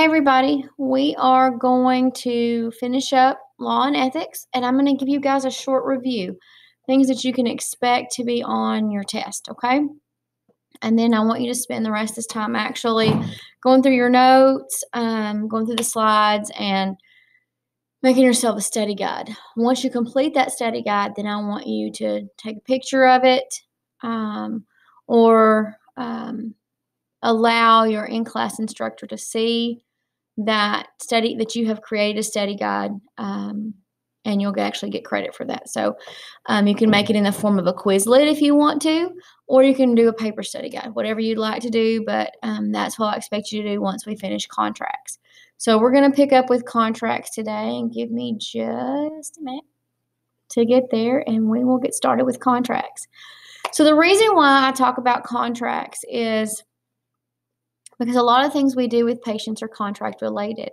Hey, everybody. We are going to finish up law and ethics, and I'm going to give you guys a short review, things that you can expect to be on your test, okay? And then I want you to spend the rest of this time actually going through your notes, going through the slides, and making yourself a study guide. Once you complete that study guide, then I want you to take a picture of it or allow your in-class instructor to see that you have created a study guide, and you'll actually get credit for that. So you can make it in the form of a Quizlet if you want to, or you can do a paper study guide, whatever you'd like to do, but that's what I expect you to do once we finish contracts. So we're going to pick up with contracts today, and give me just a minute to get there, and we will get started with contracts. So the reason why I talk about contracts is because a lot of things we do with patients are contract related.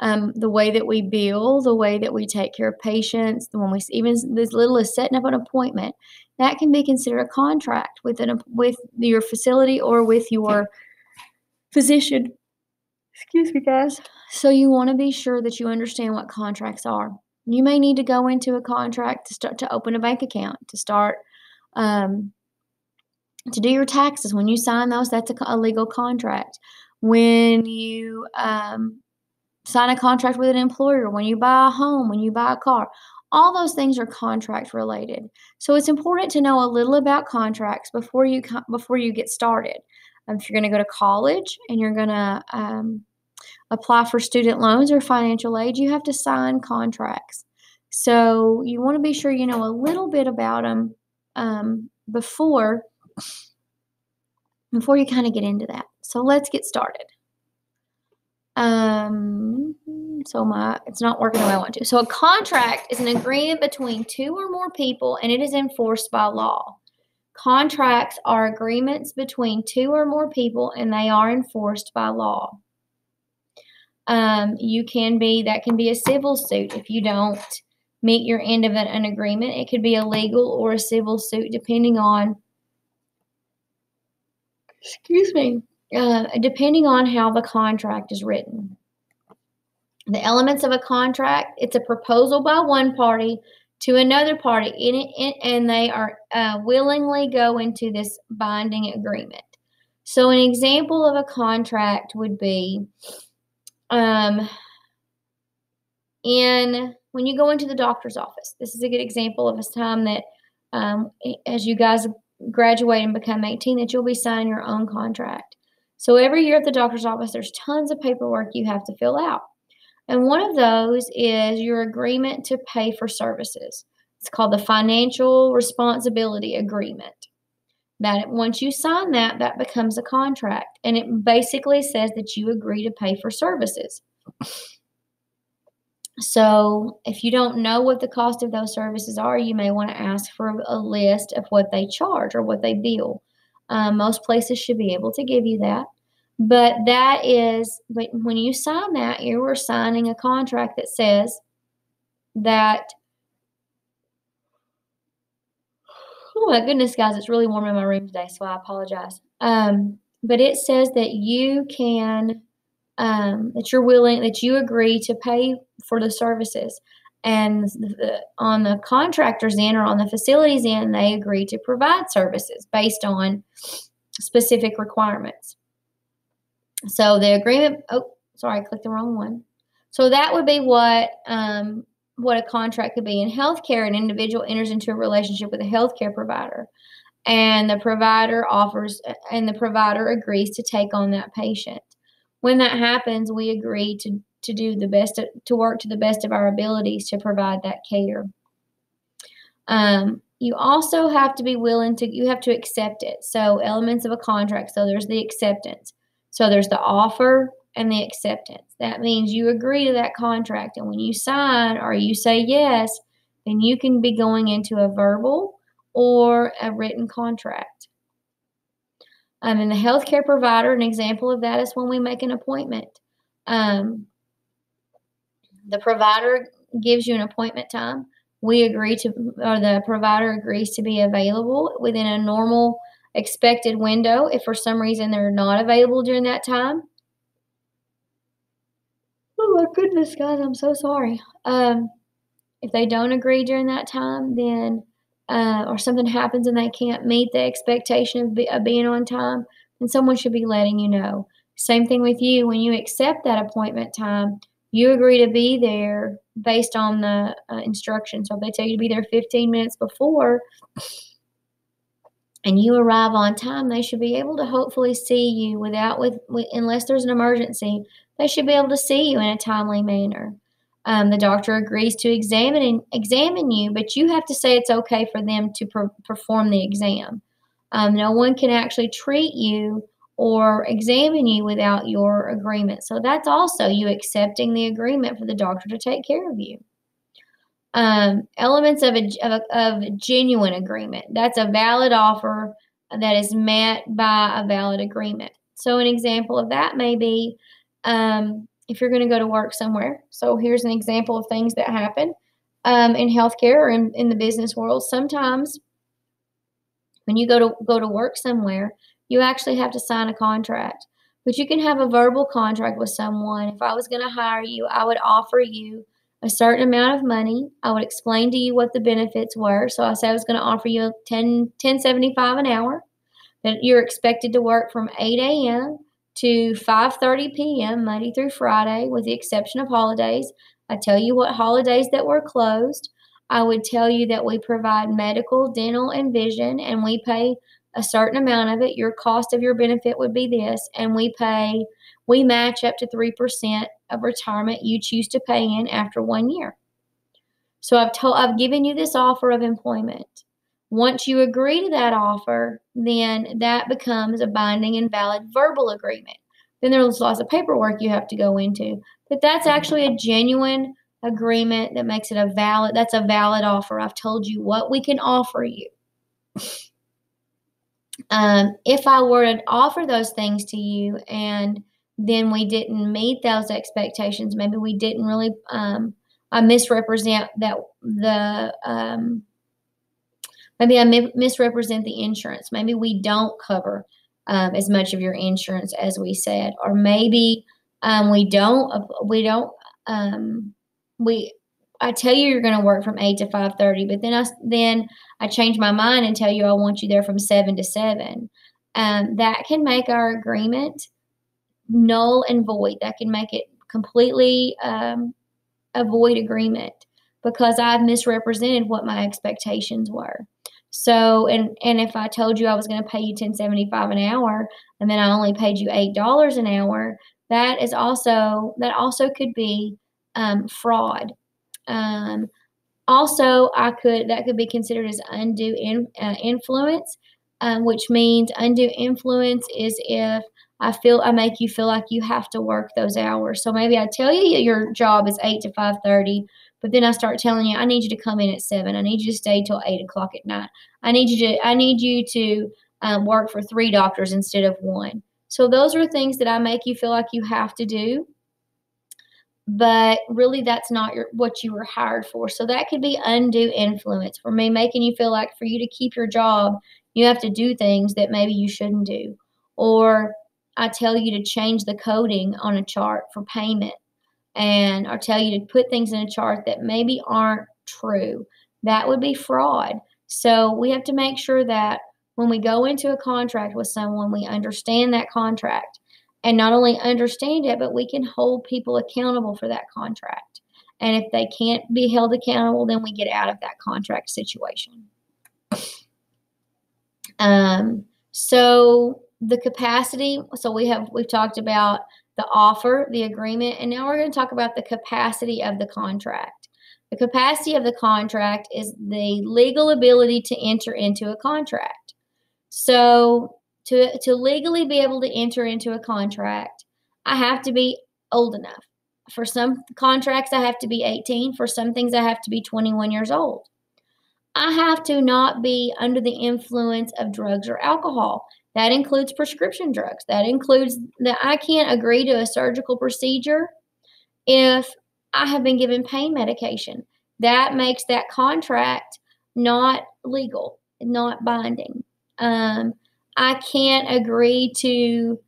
The way that we bill, the way that we take care of patients, even as little as setting up an appointment, that can be considered a contract with your facility or with your physician. Excuse me, guys. So you want to be sure that you understand what contracts are. You may need to go into a contract to open a bank account, to start to do your taxes. When you sign those, that's a legal contract. When you sign a contract with an employer, when you buy a home, when you buy a car, all those things are contract related. So it's important to know a little about contracts before you get started. If you're going to go to college and you're going to apply for student loans or financial aid, you have to sign contracts. So you want to be sure you know a little bit about them before you kind of get into that. So let's get started. It's not working the way I want to. So a contract is an agreement between two or more people, and it is enforced by law. Contracts are agreements between two or more people, and they are enforced by law. That can be a civil suit if you don't meet your end of an agreement. It could be a legal or a civil suit depending on how the contract is written. The elements of a contract: it's a proposal by one party to another party, and they are willingly go into this binding agreement. So an example of a contract would be when you go into the doctor's office. This is a good example of a time that as you guys graduate and become 18, that you'll be signing your own contract. So every year at the doctor's office, there's tons of paperwork you have to fill out. And one of those is your agreement to pay for services. It's called the Financial Responsibility Agreement. That once you sign that, that becomes a contract. And it basically says that you agree to pay for services. So if you don't know what the cost of those services are, you may want to ask for a list of what they charge or what they bill. Most places should be able to give you that. But when you sign that, you are signing a contract that says that, oh my goodness, guys, it's really warm in my room today, so I apologize. But it says that you can, that you agree to pay for the services. And on the contractor's end or on the facility's end, they agree to provide services based on specific requirements. So the agreement, I clicked the wrong one. So that would be what a contract could be. In healthcare, an individual enters into a relationship with a healthcare provider, and the provider agrees to take on that patient. When that happens, we agree to work to the best of our abilities to provide that care. You also have to be you have to accept it. So elements of a contract. So there's the acceptance. So there's the offer and the acceptance. That means you agree to that contract. And when you sign or you say yes, then you can be going into a verbal or a written contract. And the healthcare provider, an example of that is when we make an appointment. The provider gives you an appointment time. The provider agrees to be available within a normal expected window. If for some reason they're not available during that time, Oh my goodness, guys, I'm so sorry. If they don't agree during that time, then or something happens and they can't meet the expectation of being on time, then someone should be letting you know. Same thing with you. When you accept that appointment time, you agree to be there based on the instructions. So if they tell you to be there 15 minutes before and you arrive on time, they should be able to hopefully see you unless there's an emergency, they should be able to see you in a timely manner. The doctor agrees to examine you, but you have to say it's okay for them to perform the exam. No one can actually treat you or examine you without your agreement. So that's also you accepting the agreement for the doctor to take care of you. Elements of a genuine agreement. That's a valid offer that is met by a valid agreement. So an example of that may be if you're going to go to work somewhere. So here's an example of things that happen in healthcare or in the business world. Sometimes when you go to work somewhere, you actually have to sign a contract. But you can have a verbal contract with someone. If I was going to hire you, I would offer you a certain amount of money. I would explain to you what the benefits were. So I said I was going to offer you $10.75 an hour. That you're expected to work from 8 a.m. to 5:30 p.m. Monday through Friday, with the exception of holidays. I tell you what holidays that were closed. I would tell you that we provide medical, dental, and vision, and we pay a certain amount of it. Your cost of your benefit would be this, and we match up to 3% of retirement you choose to pay in after 1 year. So I've given you this offer of employment. Once you agree to that offer, then that becomes a binding and valid verbal agreement. Then there's lots of paperwork you have to go into, but that's actually a genuine agreement that makes it that's a valid offer. I've told you what we can offer you. If I were to offer those things to you and then we didn't meet those expectations, maybe we didn't really, I misrepresent maybe I misrepresent the insurance. Maybe we don't cover as much of your insurance as we said, or maybe I tell you you're going to work from 8 to 5:30, but then I change my mind and tell you I want you there from 7 to 7. That can make our agreement null and void. That can make it completely a void agreement because I've misrepresented what my expectations were. So, and if I told you I was going to pay you $10.75 an hour, and then I only paid you $8 an hour, that also could be fraud. Also, that could be considered as undue influence, which means undue influence is if I make you feel like you have to work those hours. So maybe I tell you your job is 8 to 5:30, but then I start telling you I need you to come in at 7. I need you to stay till 8 o'clock at night. I need you to work for 3 doctors instead of 1. So those are things that I make you feel like you have to do, but really that's not what you were hired for. So that could be undue influence for me, making you feel like for you to keep your job, you have to do things that maybe you shouldn't do. Or I tell you to change the coding on a chart for payment, and I tell you to put things in a chart that maybe aren't true. That would be fraud. So we have to make sure that when we go into a contract with someone, we understand that contract. And not only understand it, but we can hold people accountable for that contract. And if they can't be held accountable, then we get out of that contract situation. So the capacity, so we've talked about the offer, the agreement, and now we're going to talk about the capacity of the contract. The capacity of the contract is the legal ability to enter into a contract. So to legally be able to enter into a contract, I have to be old enough. For some contracts, I have to be 18. For some things, I have to be 21 years old. I have to not be under the influence of drugs or alcohol. That includes prescription drugs. That includes that I can't agree to a surgical procedure if I have been given pain medication. That makes that contract not legal, not binding. I can't agree to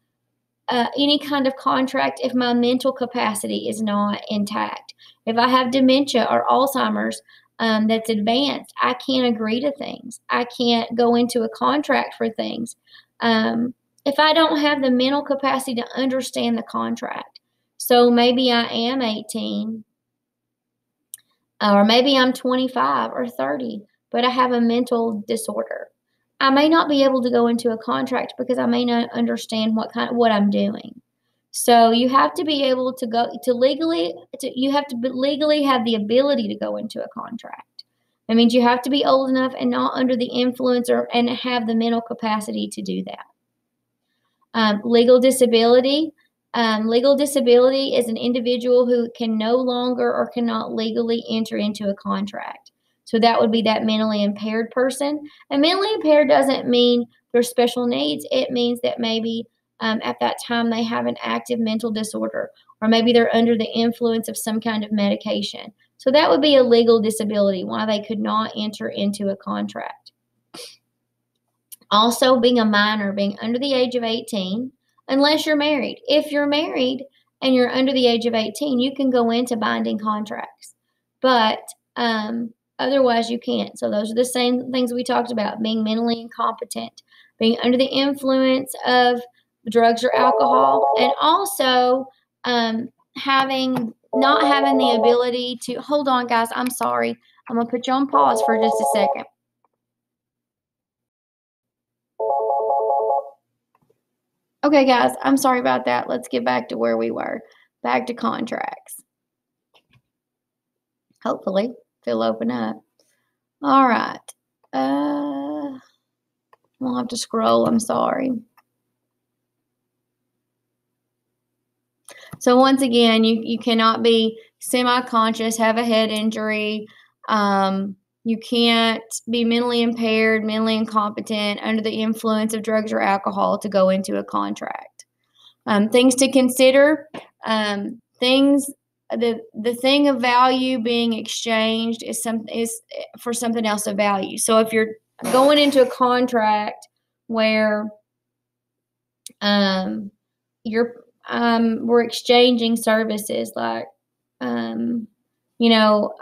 any kind of contract if my mental capacity is not intact. If I have dementia or Alzheimer's that's advanced, I can't agree to things. I can't go into a contract for things. If I don't have the mental capacity to understand the contract. So maybe I am 18, or maybe I'm 25 or 30, but I have a mental disorder. I may not be able to go into a contract because I may not understand what I'm doing. So you have to be able to you have to legally have the ability to go into a contract. That means you have to be old enough and not under the influence and have the mental capacity to do that. Legal disability. Legal disability is an individual who can no longer or cannot legally enter into a contract. So that would be that mentally impaired person. And mentally impaired doesn't mean there's special needs. It means that maybe at that time they have an active mental disorder, or maybe they're under the influence of some kind of medication. So that would be a legal disability, why they could not enter into a contract. Also, being a minor, being under the age of 18, unless you're married. If you're married and you're under the age of 18, you can go into binding contracts. But otherwise, you can't. So those are the same things we talked about: being mentally incompetent, being under the influence of drugs or alcohol, and also not having the ability to hold on, guys. I'm sorry. I'm gonna put you on pause for just a second. Okay, guys, I'm sorry about that. Let's get back to where we were. Back to contracts. Hopefully, they'll open up. All right. We'll have to scroll. I'm sorry. So once again, you cannot be semi-conscious, have a head injury. You can't be mentally impaired, mentally incompetent, under the influence of drugs or alcohol to go into a contract. Things to consider. The thing of value being exchanged is for something else of value. So if you're going into a contract where we're exchanging services, like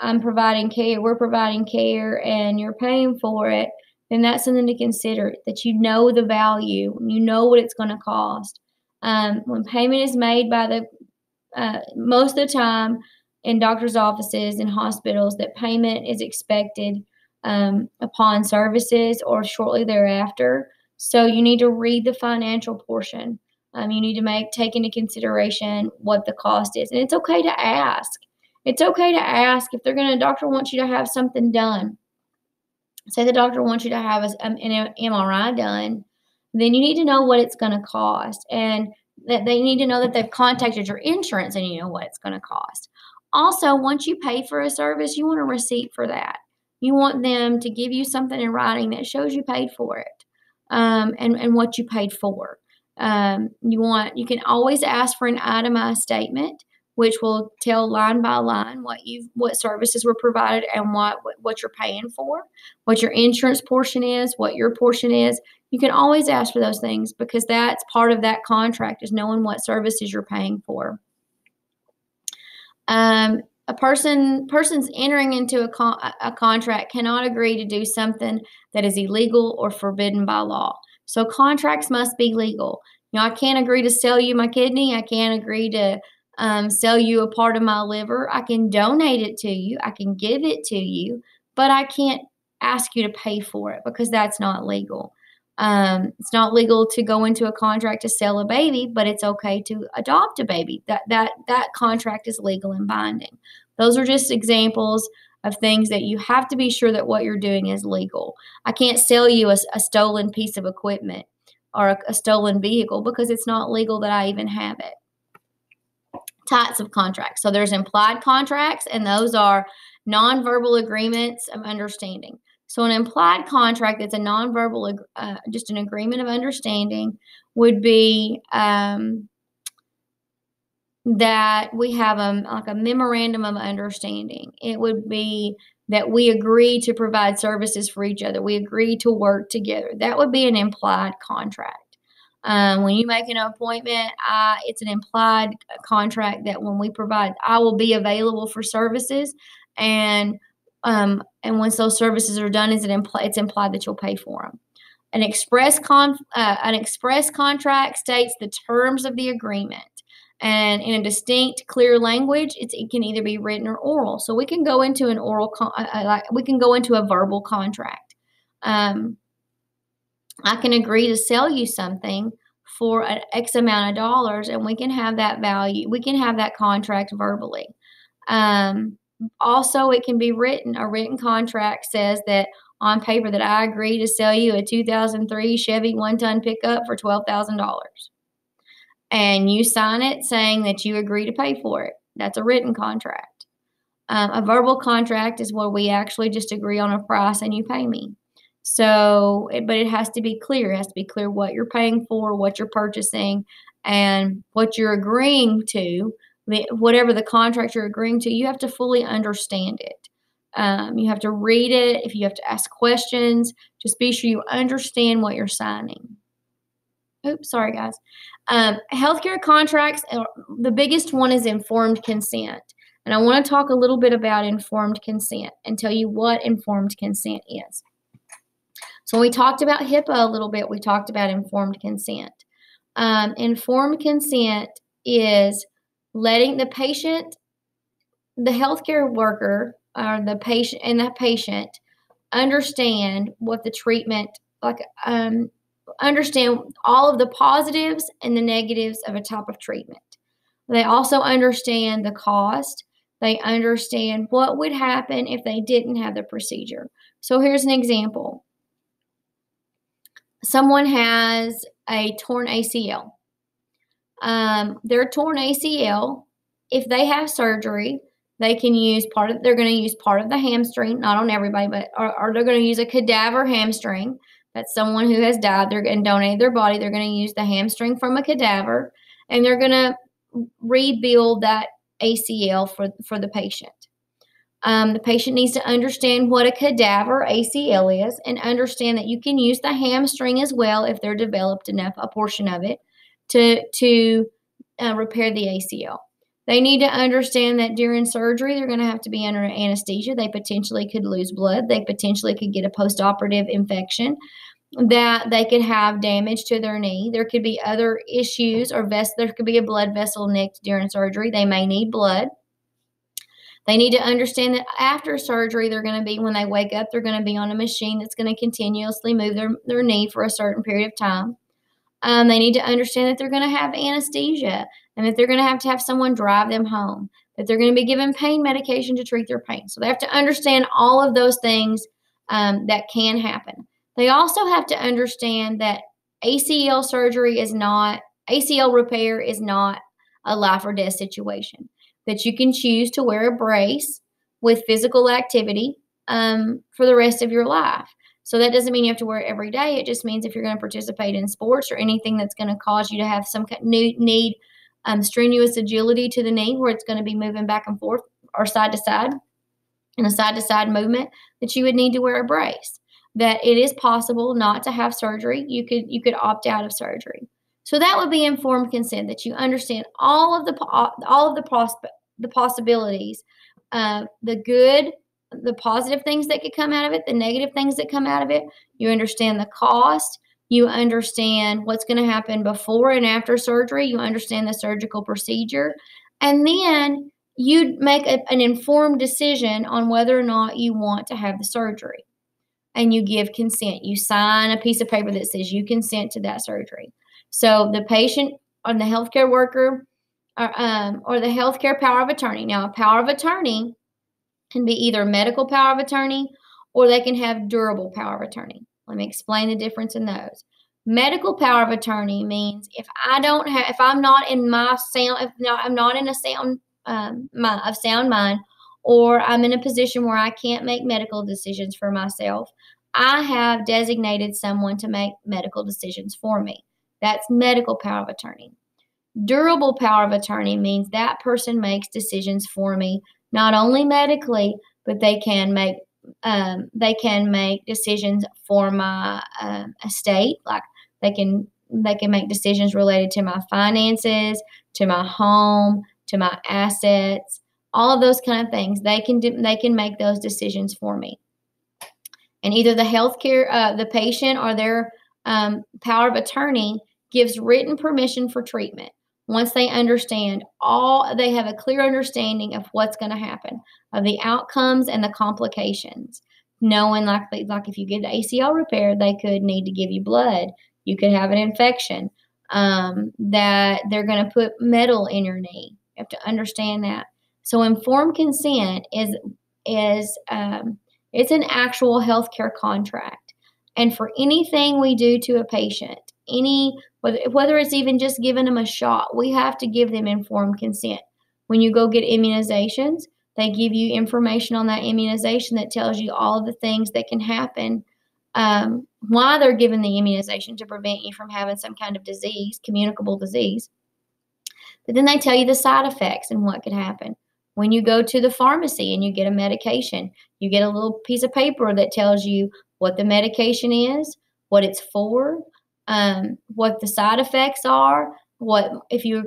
I'm providing care, we're providing care, and you're paying for it, then that's something to consider, that you know the value, you know what it's going to cost. When payment is made by most of the time in doctor's offices and hospitals, that payment is expected upon services or shortly thereafter. So you need to read the financial portion. You need to take into consideration what the cost is. And it's okay to ask. It's okay to ask if doctor wants you to have something done. Say the doctor wants you to have an MRI done, then you need to know what it's going to cost. And that they need to know that they've contacted your insurance and you know what it's going to cost. Also, once you pay for a service, you want a receipt for that. You want them to give you something in writing that shows you paid for it, and what you paid for. You can always ask for an itemized statement, which will tell line by line what services were provided and what you're paying for, what your insurance portion is, what your portion is. You can always ask for those things because that's part of that contract, is knowing what services you're paying for. A person's entering into a contract cannot agree to do something that is illegal or forbidden by law. So contracts must be legal. I can't agree to sell you my kidney. I can't agree to sell you a part of my liver. I can donate it to you. I can give it to you, but I can't ask you to pay for it because that's not legal. It's not legal to go into a contract to sell a baby, but it's okay to adopt a baby. That contract is legal and binding. Those are just examples of things that you have to be sure that what you're doing is legal. I can't sell you a stolen piece of equipment or a stolen vehicle because it's not legal that I even have it. Types of contracts. So there's implied contracts, and those are nonverbal agreements of understanding. So an implied contract that's a nonverbal, just an agreement of understanding, would be that we have like a memorandum of understanding. It would be that we agree to provide services for each other. We agree to work together. That would be an implied contract. When you make an appointment, it's an implied contract that when we provide, I will be available for services, and once those services are done, it's implied that you'll pay for them. An express contract states the terms of the agreement, and in a distinct, clear language, it can either be written or oral. So we can go into an oral, we can go into a verbal contract. I can agree to sell you something for an X amount of dollars, and we can have that value. We can have that contract verbally. Also, it can be written. A written contract says that on paper that I agree to sell you a 2003 Chevy one-ton pickup for $12,000. And you sign it saying that you agree to pay for it. That's a written contract. A verbal contract is where we actually just agree on a price and you pay me. So, but it has to be clear. It has to be clear what you're paying for, what you're purchasing, and what you're agreeing to. Whatever the contract you're agreeing to, you have to fully understand it. You have to read it. If you have to ask questions, just be sure you understand what you're signing. Oops, sorry, guys. Healthcare contracts, the biggest one is informed consent. And I want to talk a little bit about informed consent and tell you what informed consent is. So we talked about HIPAA a little bit. We talked about informed consent. Informed consent is letting the patient, the healthcare worker, or the patient and the patient understand what the treatment, understand all of the positives and the negatives of a type of treatment. They also understand the cost. They understand what would happen if they didn't have the procedure. So here's an example. Someone has a torn ACL. Their torn ACL, if they have surgery, they can use they're going to use part of the hamstring, not on everybody, but or they're going to use a cadaver hamstring. That's someone who has died and donated their body. They're going to use the hamstring from a cadaver, and they're going to rebuild that ACL for the patient. The patient needs to understand what a cadaver ACL is and understand that you can use the hamstring as well if they're developed enough, a portion of it, to repair the ACL. They need to understand that during surgery, they're going to have to be under anesthesia. They potentially could lose blood. They potentially could get a postoperative infection, that they could have damage to their knee. There could be other issues, or there could be a blood vessel nicked during surgery. They may need blood. They need to understand that after surgery, they're going to be, when they wake up, they're going to be on a machine that's going to continuously move their knee for a certain period of time. They need to understand that they're going to have anesthesia, and that they're going to have someone drive them home, that they're going to be given pain medication to treat their pain. So they have to understand all of those things that can happen. They also have to understand that ACL repair is not a life or death situation, that you can choose to wear a brace with physical activity for the rest of your life. So that doesn't mean you have to wear it every day. It just means if you're going to participate in sports or anything that's going to cause you to have some need strenuous agility to the knee, where it's going to be moving back and forth or side to side, in a side-to-side movement, that you would need to wear a brace. That it is possible not to have surgery. You could opt out of surgery. So that would be informed consent, that you understand all of the possibilities, the positive things that could come out of it, the negative things that come out of it. You understand the cost. You understand what's going to happen before and after surgery. You understand the surgical procedure. And then you make an informed decision on whether or not you want to have the surgery. And you give consent. You sign a piece of paper that says you consent to that surgery. So the patient or the healthcare worker or the healthcare power of attorney. Now, a power of attorney can be either medical power of attorney, or they can have durable power of attorney. Let me explain the difference in those. Medical power of attorney means if I'm not in a sound mind, or I'm in a position where I can't make medical decisions for myself, I have designated someone to make medical decisions for me. That's medical power of attorney. Durable power of attorney means that person makes decisions for me, not only medically, but they can make decisions for my estate. Like they can they can make decisions related to my finances, to my home, to my assets, all of those kind of things. They can make those decisions for me. And either the patient or their power of attorney gives written permission for treatment. Once they understand they have a clear understanding of what's going to happen, of the outcomes and the complications. Knowing like if you get the ACL repaired, they could need to give you blood. You could have an infection. That they're going to put metal in your knee. You have to understand that. So informed consent is it's an actual healthcare contract. And for anything we do to a patient, whether it's even just giving them a shot, we have to give them informed consent. When you go get immunizations, they give you information on that immunization that tells you all of the things that can happen while they're given the immunization to prevent you from having some kind of disease, communicable disease. But then they tell you the side effects and what could happen. When you go to the pharmacy and you get a medication, you get a little piece of paper that tells you what the medication is, what it's for, what the side effects are, what if you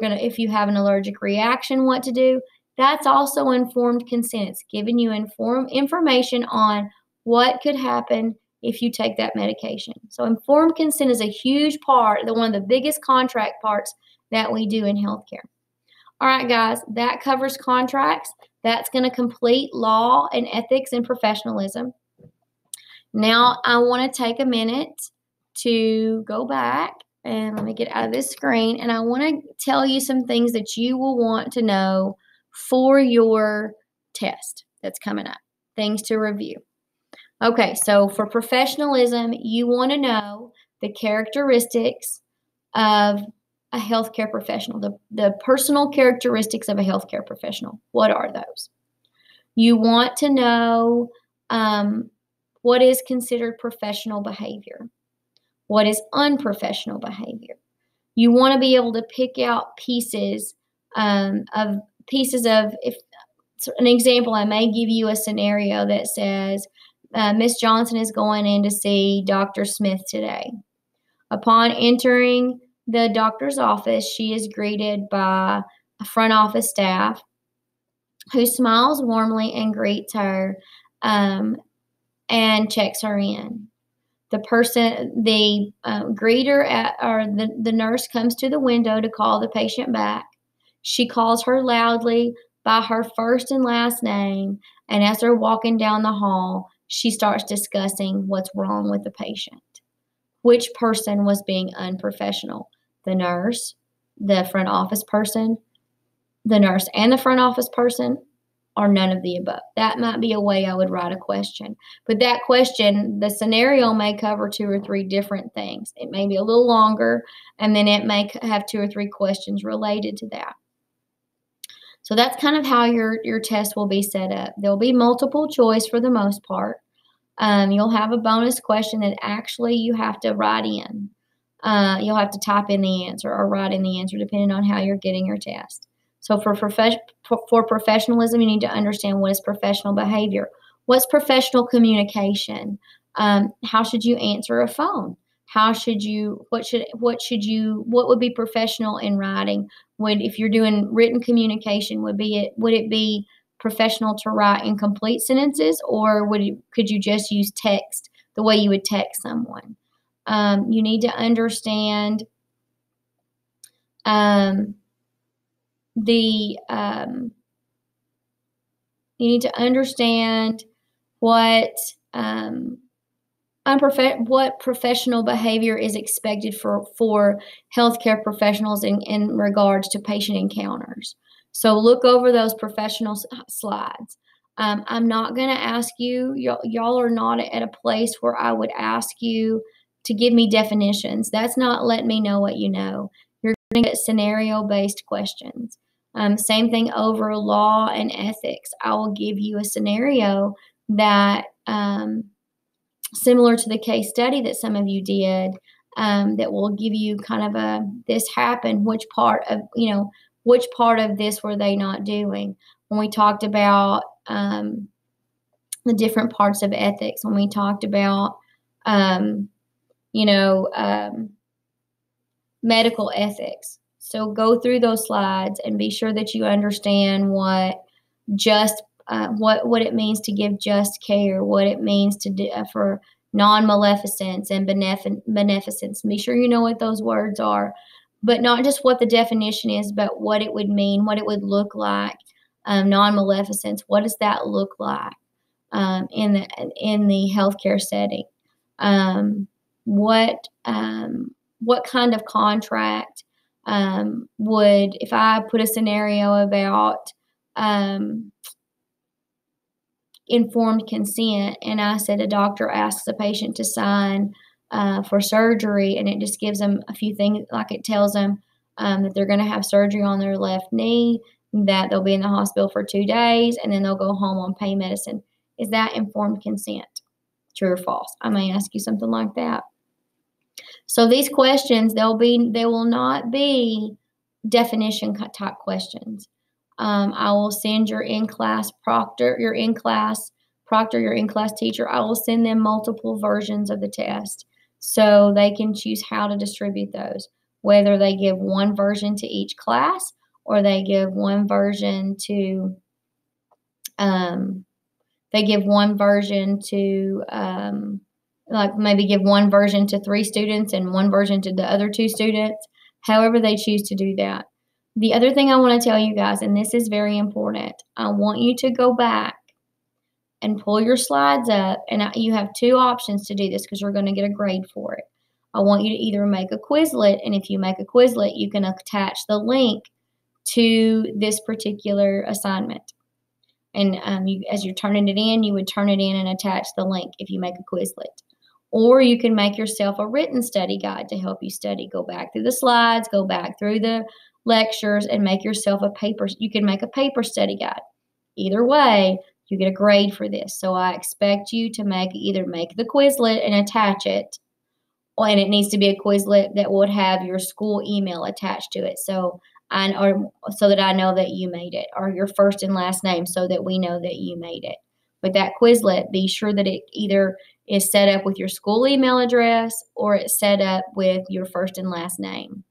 have an allergic reaction, what to do. That's also informed consent. It's giving you information on what could happen if you take that medication. So informed consent is a huge part, one of the biggest contract parts that we do in healthcare. All right, guys, that covers contracts. That's going to complete law and ethics and professionalism. Now, I want to take a minute to go back and let me get out of this screen. And I want to tell you some things that you will want to know for your test that's coming up, things to review. Okay, so for professionalism, you want to know the characteristics of a healthcare professional, the personal characteristics of a healthcare professional. What are those? You want to know what is considered professional behavior, what is unprofessional behavior. You want to be able to pick out pieces of, if an example, I may give you a scenario that says, Miss Johnson is going in to see Dr. Smith today. Upon entering the doctor's office, she is greeted by a front office staff who smiles warmly and greets her and checks her in. The greeter or the nurse comes to the window to call the patient back. She calls her loudly by her first and last name, and as they're walking down the hall, she starts discussing what's wrong with the patient. Which person was being unprofessional? The nurse, the front office person, the nurse and the front office person, or none of the above? That might be a way I would write a question. But that question, the scenario may cover 2 or 3 different things. It may be a little longer, and then it may have 2 or 3 questions related to that. So that's kind of how your test will be set up. There'll be multiple choice for the most part. You'll have a bonus question that actually you have to write in. You'll have to type in the answer or write in the answer depending on how you're getting your test. So for professionalism, you need to understand what is professional behavior. What's professional communication? How should you answer a phone? What would be professional in writing? If you're doing written communication, would it be professional to write in complete sentences, or could you just use text the way you would text someone? You need to understand what professional behavior is expected for healthcare professionals in regards to patient encounters. So look over those professional slides. I'm not going to ask you, y'all are not at a place where I would ask you to give me definitions. That's not letting me know what you know. You're going to get scenario-based questions. Same thing over law and ethics. I will give you a scenario that similar to the case study that some of you did, that will give you kind of this happened, which part of this were they not doing? When we talked about the different parts of ethics, when we talked about, medical ethics. So go through those slides and be sure that you understand what just what it means to give just care, what it means to do for non-maleficence and beneficence. Be sure you know what those words are, but not just what the definition is, but what it would mean, what it would look like. Non-maleficence, what does that look like in the healthcare setting? What kind of contract would, if I put a scenario about informed consent, and I said a doctor asks a patient to sign for surgery, and it just gives them a few things, like it tells them that they're going to have surgery on their left knee, that they'll be in the hospital for 2 days, and then they'll go home on pain medicine. Is that informed consent? True or false? I may ask you something like that. So these questions, they will not be definition type questions. I will send your in-class proctor, your in-class teacher, I will send them multiple versions of the test so they can choose how to distribute those, whether they give one version to each class or they give one version to like maybe give one version to 3 students and one version to the other 2 students, however they choose to do that. The other thing I want to tell you guys, and this is very important, I want you to go back and pull your slides up, and you have 2 options to do this because you're going to get a grade for it. I want you to either make a Quizlet, and if you make a Quizlet, you can attach the link to this particular assignment. And as you're turning it in, you would turn it in and attach the link if you make a Quizlet. Or you can make yourself a written study guide to help you study. Go back through the slides, go back through the lectures, and make yourself a paper. You can make a paper study guide. Either way, you get a grade for this. So I expect you to either make the Quizlet and attach it, and it needs to be a Quizlet that would have your school email attached to it. So that I know that you made it, or your first and last name so that we know that you made it. With that Quizlet, be sure that it either is set up with your school email address or it's set up with your first and last name.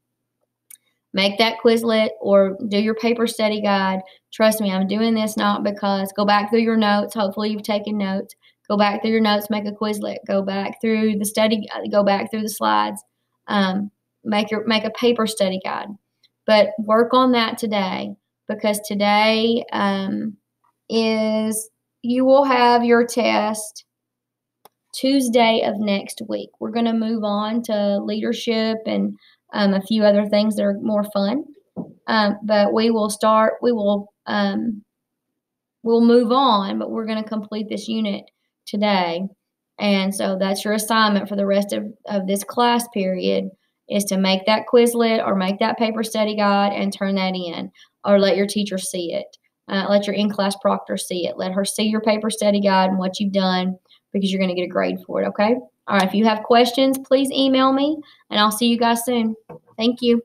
Make that Quizlet or do your paper study guide. Trust me, I'm doing this not because, go back through your notes. Hopefully you've taken notes. Go back through your notes, make a Quizlet. Go back through the study, go back through the slides. Make a paper study guide. But work on that today, because today you will have your test Tuesday of next week. We're going to move on to leadership and a few other things that are more fun. But we'll move on, but we're going to complete this unit today. And so that's your assignment for the rest of this class period, is to make that Quizlet or make that paper study guide and turn that in, or let your teacher see it. Let your in-class proctor see it. Let her see your paper study guide and what you've done, because you're going to get a grade for it, okay? All right, if you have questions, please email me, and I'll see you guys soon. Thank you.